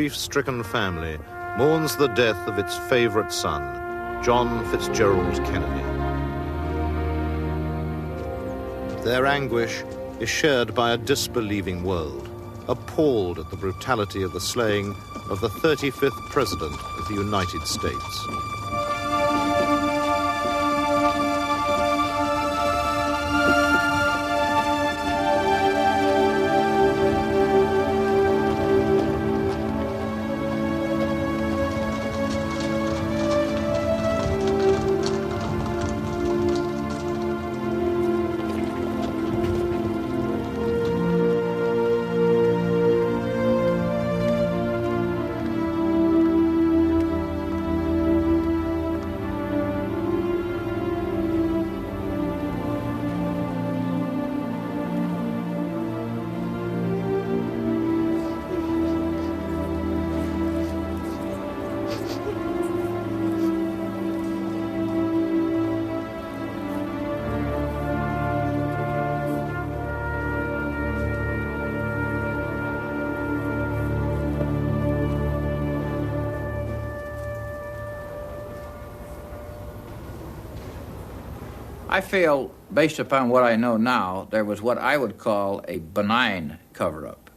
grief-stricken family mourns the death of its favorite son, John Fitzgerald Kennedy. Their anguish is shared by a disbelieving world, appalled at the brutality of the slaying of the 35th President of the United States. I feel, based upon what I know now, there was what I would call a benign cover-up.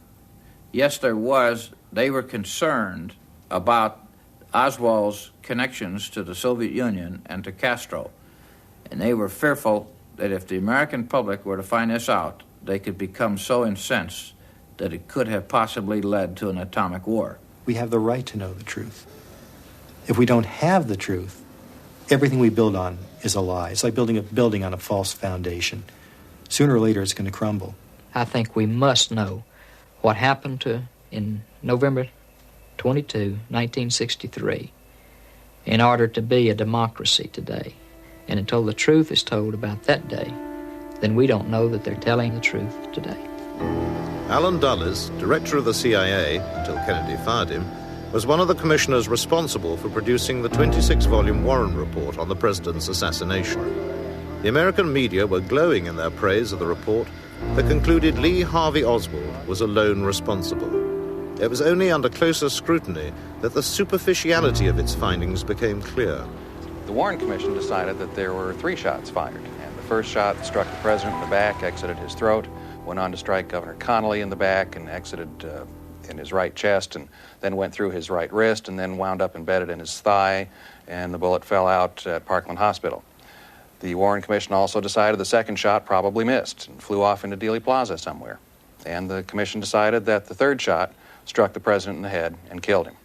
Yes, there was. They were concerned about Oswald's connections to the Soviet Union and to Castro, and they were fearful that if the American public were to find this out, they could become so incensed that it could have possibly led to an atomic war. We have the right to know the truth. If we don't have the truth, everything we build on is a lie. It's like building a building on a false foundation. Sooner or later, it's going to crumble. I think we must know what happened in November 22, 1963, in order to be a democracy today. And until the truth is told about that day, then we don't know that they're telling the truth today. Allen Dulles, director of the CIA, until Kennedy fired him, was one of the commissioners responsible for producing the 26-volume Warren Report on the president's assassination. The American media were glowing in their praise of the report that concluded Lee Harvey Oswald was alone responsible. It was only under closer scrutiny that the superficiality of its findings became clear. The Warren Commission decided that there were 3 shots fired, and the first shot struck the president in the back, exited his throat, went on to strike Governor Connally in the back and exited in his right chest, and then went through his right wrist and then wound up embedded in his thigh, and the bullet fell out at Parkland Hospital. The Warren Commission also decided the second shot probably missed and flew off into Dealey Plaza somewhere. And the commission decided that the third shot struck the president in the head and killed him.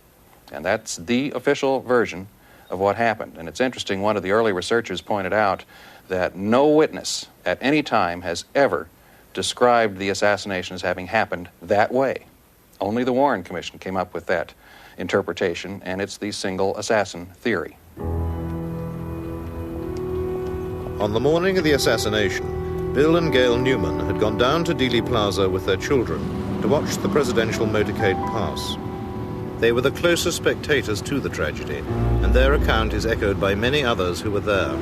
And that's the official version of what happened. And it's interesting, one of the early researchers pointed out that no witness at any time has ever described the assassination as having happened that way. Only the Warren Commission came up with that interpretation, and it's the single assassin theory. On the morning of the assassination, Bill and Gail Newman had gone down to Dealey Plaza with their children to watch the presidential motorcade pass. They were the closest spectators to the tragedy, and their account is echoed by many others who were there.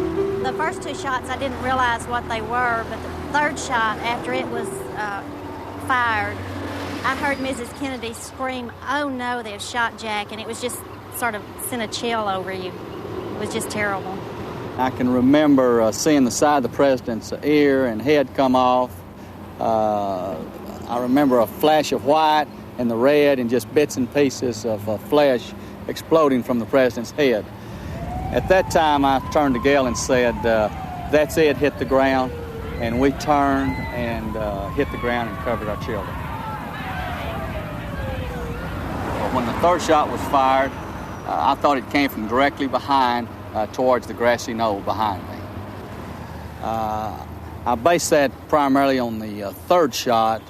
The first 2 shots, I didn't realize what they were, but the third shot, after it was fired, I heard Mrs. Kennedy scream, "Oh no, they've shot Jack," and it was just sort of sent a chill over you. It was just terrible. I can remember seeing the side of the president's ear and head come off. I remember a flash of white and the red and just bits and pieces of flesh exploding from the president's head. At that time, I turned to Gail and said, "That's it, hit the ground." And we turned and hit the ground and covered our children. When the third shot was fired, I thought it came from directly behind towards the grassy knoll behind me. I based that primarily on the third shot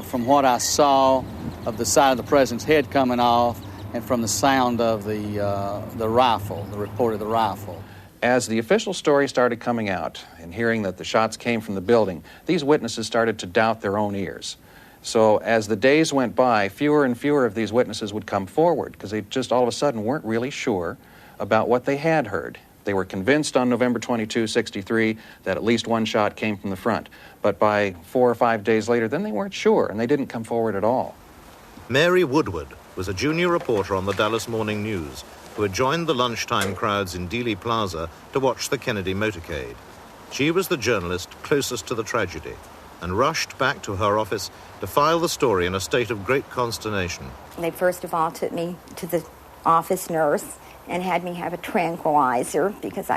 from what I saw of the side of the president's head coming off and from the sound of the rifle, the report of the rifle. As the official story started coming out and hearing that the shots came from the building, these witnesses started to doubt their own ears. So as the days went by, fewer and fewer of these witnesses would come forward because they just all of a sudden weren't really sure about what they had heard. They were convinced on November 22, 63 that at least one shot came from the front. But by 4 or 5 days later, then they weren't sure and they didn't come forward at all. Mary Woodward, was a junior reporter on the Dallas Morning News who had joined the lunchtime crowds in Dealey Plaza to watch the Kennedy motorcade. She was the journalist closest to the tragedy and rushed back to her office to file the story in a state of great consternation. They first of all took me to the office nurse and had me have a tranquilizer because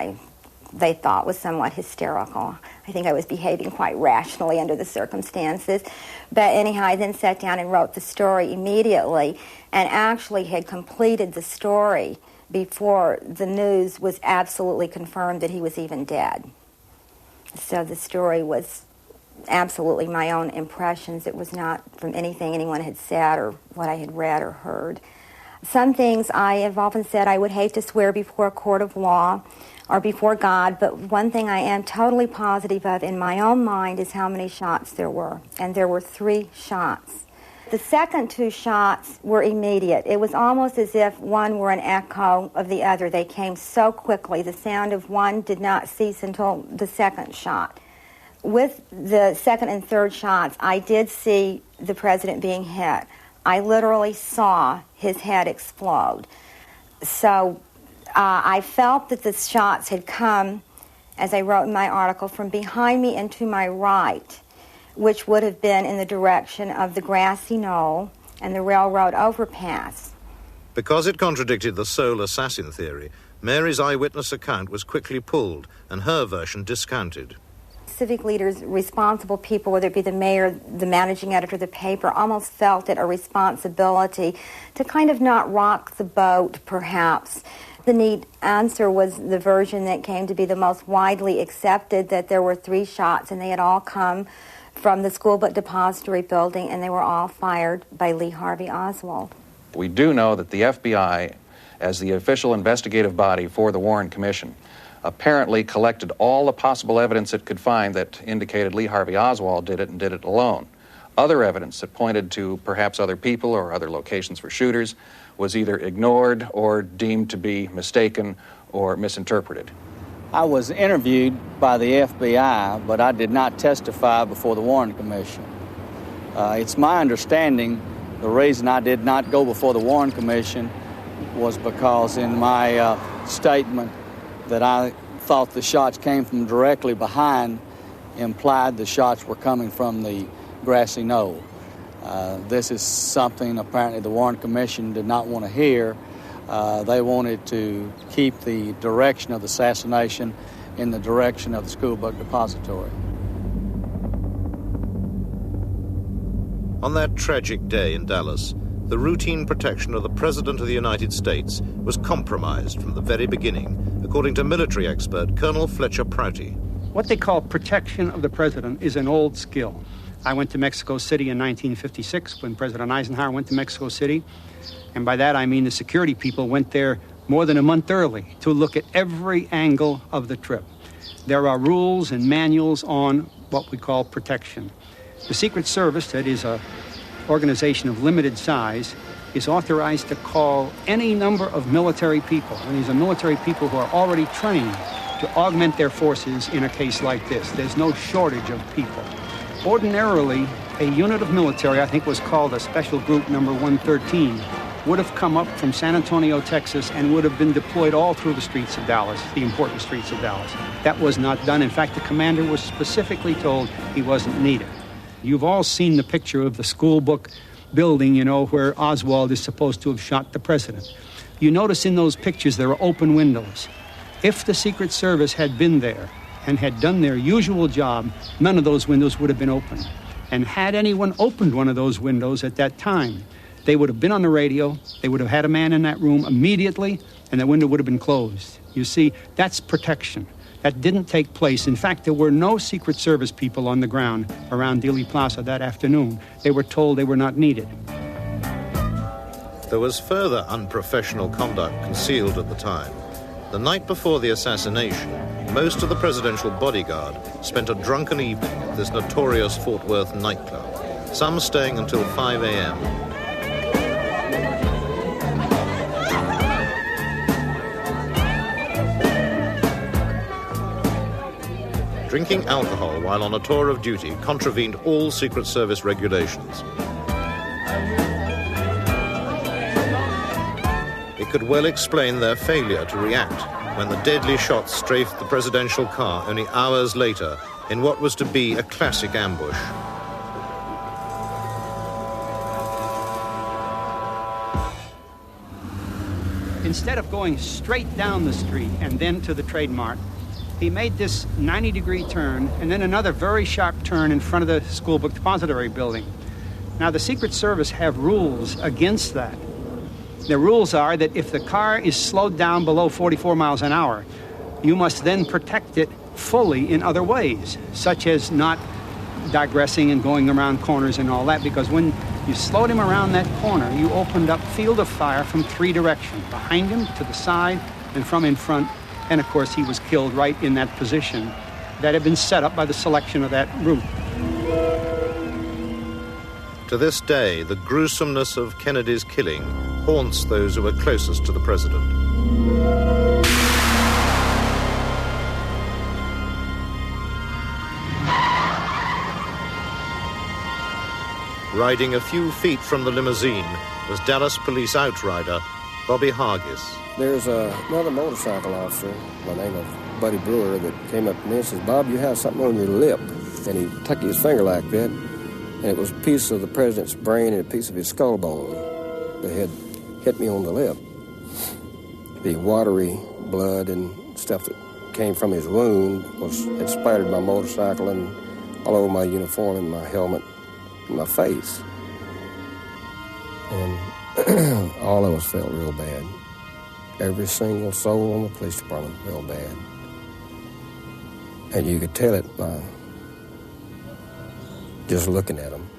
they thought was somewhat hysterical. I think I was behaving quite rationally under the circumstances. But anyhow, I then sat down and wrote the story immediately and actually had completed the story before the news was absolutely confirmed that he was even dead. So the story was absolutely my own impressions. It was not from anything anyone had said or what I had read or heard. Some things I have often said I would hate to swear before a court of law or before God, but one thing I am totally positive of in my own mind is how many shots there were, and there were 3 shots. The second 2 shots were immediate. It was almost as if one were an echo of the other. They came so quickly. The sound of one did not cease until the second shot. With the second and third shots, I did see the president being hit. I literally saw his head explode. So I felt that the shots had come, as I wrote in my article, from behind me and to my right, which would have been in the direction of the grassy knoll and the railroad overpass. Because it contradicted the sole assassin theory, Mary's eyewitness account was quickly pulled and her version discounted. Civic leaders, responsible people, whether it be the mayor, the managing editor of the paper, almost felt it a responsibility to kind of not rock the boat, perhaps. The neat answer was the version that came to be the most widely accepted, that there were 3 shots and they had all come from the school book depository building and they were all fired by Lee Harvey Oswald. We do know that the FBI, as the official investigative body for the Warren Commission, apparently collected all the possible evidence it could find that indicated Lee Harvey Oswald did it and did it alone. Other evidence that pointed to perhaps other people or other locations for shooters was either ignored or deemed to be mistaken or misinterpreted. I was interviewed by the FBI, but I did not testify before the Warren Commission. It's my understanding the reason I did not go before the Warren Commission was because in my statement that I thought the shots came from directly behind implied the shots were coming from the grassy knoll. This is something apparently the Warren Commission did not want to hear. They wanted to keep the direction of the assassination in the direction of the school book depository. On that tragic day in Dallas, the routine protection of the President of the United States was compromised from the very beginning, according to military expert Colonel Fletcher Prouty. What they call protection of the President is an old skill. I went to Mexico City in 1956 when President Eisenhower went to Mexico City, and by that I mean the security people went there more than a month early to look at every angle of the trip. There are rules and manuals on what we call protection. The Secret Service, that is an organization of limited size, is authorized to call any number of military people, and these are military people who are already trained to augment their forces in a case like this. There's no shortage of people. Ordinarily, a unit of military, I think was called a Special Group Number 113, would have come up from San Antonio, Texas, and would have been deployed all through the streets of Dallas, the important streets of Dallas. That was not done. In fact, the commander was specifically told he wasn't needed. You've all seen the picture of the school book building, you know, where Oswald is supposed to have shot the president. You notice in those pictures there are open windows. If the Secret Service had been there and had done their usual job, none of those windows would have been open. And had anyone opened one of those windows at that time, they would have been on the radio, they would have had a man in that room immediately, and that window would have been closed. You see, that's protection. That didn't take place. In fact, there were no Secret Service people on the ground around Dealey Plaza that afternoon. They were told they were not needed. There was further unprofessional conduct concealed at the time. The night before the assassination, most of the presidential bodyguard spent a drunken evening at this notorious Fort Worth nightclub, some staying until 5 a.m. Drinking alcohol while on a tour of duty contravened all Secret Service regulations. could well explain their failure to react when the deadly shots strafed the presidential car only hours later in what was to be a classic ambush. Instead of going straight down the street and then to the Trade Mart, he made this 90-degree turn and then another very sharp turn in front of the school book depository building. Now, the Secret Service have rules against that. The rules are that if the car is slowed down below 44 miles an hour, you must then protect it fully in other ways, such as not digressing and going around corners and all that, because when you slowed him around that corner, you opened up field of fire from 3 directions, behind him, to the side, and from in front. And, of course, he was killed right in that position that had been set up by the selection of that route. To this day, the gruesomeness of Kennedy's killing haunts those who were closest to the president. Riding a few feet from the limousine was Dallas police outrider Bobby Hargis. There's another motorcycle officer by the name of Buddy Brewer that came up to me and says, "Bob, you have something on your lip." And he took his finger like that, and it was a piece of the president's brain and a piece of his skull bone that had hit me on the lip. The watery blood and stuff that came from his wound had splattered my motorcycle and all over my uniform and my helmet and my face. And all of us felt real bad. Every single soul in the police department felt bad. And you could tell it by just looking at them.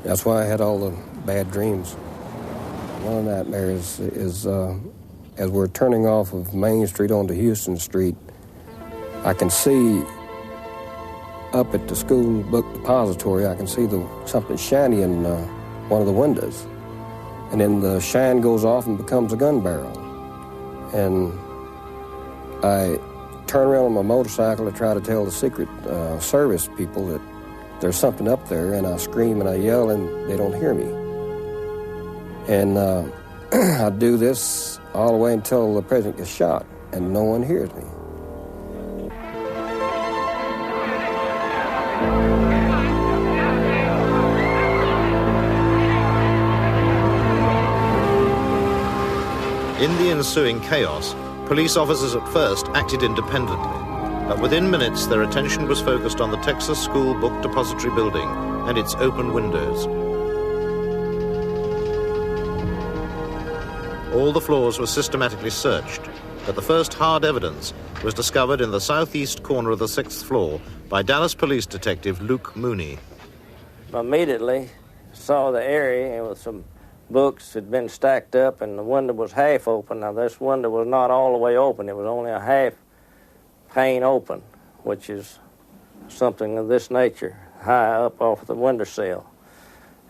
That's why I had all the bad dreams. One of the nightmares is as we're turning off of Main Street onto Houston Street, I can see up at the school book depository, I can see something shiny in one of the windows. And then the shine goes off and becomes a gun barrel. And I turn around on my motorcycle to try to tell the Secret Service people that there's something up there, and I scream and I yell and they don't hear me. And I do this all the way until the president gets shot and no one hears me. In the ensuing chaos, police officers at first acted independently, but within minutes their attention was focused on the Texas School Book Depository building and its open windows. All the floors were systematically searched, but the first hard evidence was discovered in the southeast corner of the 6th floor by Dallas Police Detective Luke Mooney. I immediately saw the area with some books had been stacked up, and the window was half open. Now, this window was not all the way open. It was only a half pane open, which is something of this nature, high up off the windowsill.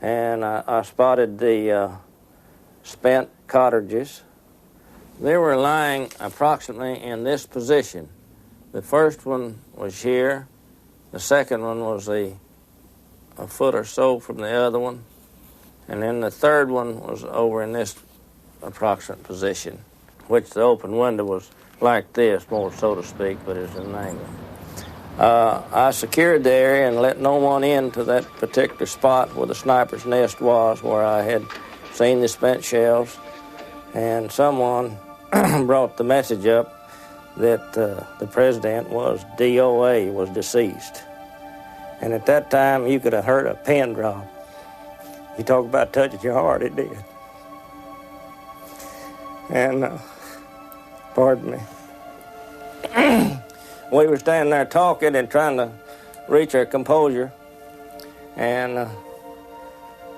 And I spotted the spent cartridges. They were lying approximately in this position. The first one was here. The second one was a foot or so from the other one. And then the third one was over in this approximate position, which the open window was like this, more so to speak, but it's an angle. I secured the area and let no one into that particular spot where the sniper's nest was, where I had seen the spent shells. And someone brought the message up that the president was DOA, was deceased. And at that time, you could have heard a pin drop. You talk about touching your heart, it did. And, pardon me. We were standing there talking and trying to reach our composure. And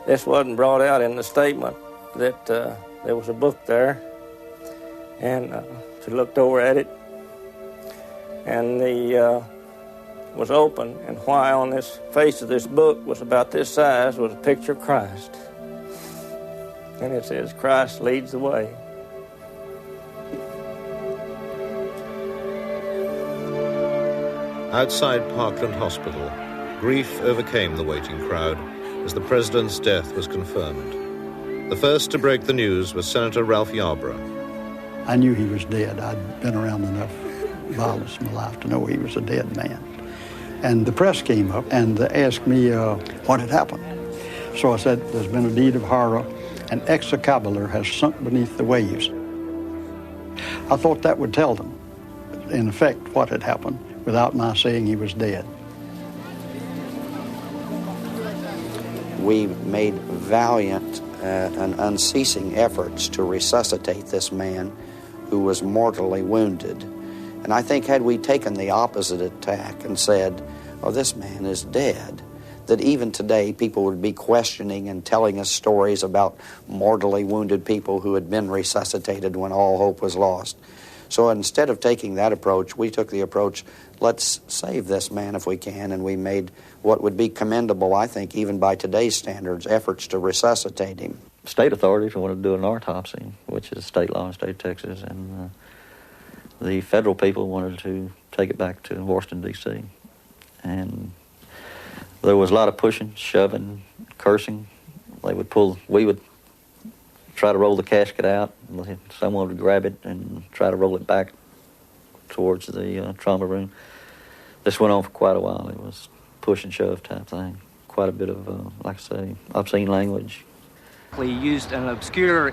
this wasn't brought out in the statement that there was a book there. And she looked over at it. And the was open, and why on this face of this book was about this size was a picture of Christ. And it says, "Christ leads the way." Outside Parkland Hospital, grief overcame the waiting crowd as the president's death was confirmed. The first to break the news was Senator Ralph Yarborough. I knew he was dead. I'd been around enough violence in my life to know he was a dead man. And the press came up and asked me what had happened. So I said, there's been a deed of horror. An excabular has sunk beneath the waves. I thought that would tell them, in effect, what had happened without my saying he was dead. We made valiant and unceasing efforts to resuscitate this man who was mortally wounded. And I think had we taken the opposite attack and said, oh, this man is dead, that even today people would be questioning and telling us stories about mortally wounded people who had been resuscitated when all hope was lost. So instead of taking that approach, we took the approach, let's save this man if we can, and we made what would be commendable, I think, even by today's standards, efforts to resuscitate him. State authorities wanted to do an autopsy, which is state law in the state of Texas, and the federal people wanted to take it back to Washington, D.C. And there was a lot of pushing, shoving, cursing. We would try to roll the casket out, and someone would grab it and try to roll it back towards the trauma room. This went on for quite a while. It was push and shove type thing. Quite a bit of, like I say, obscene language. He used an obscure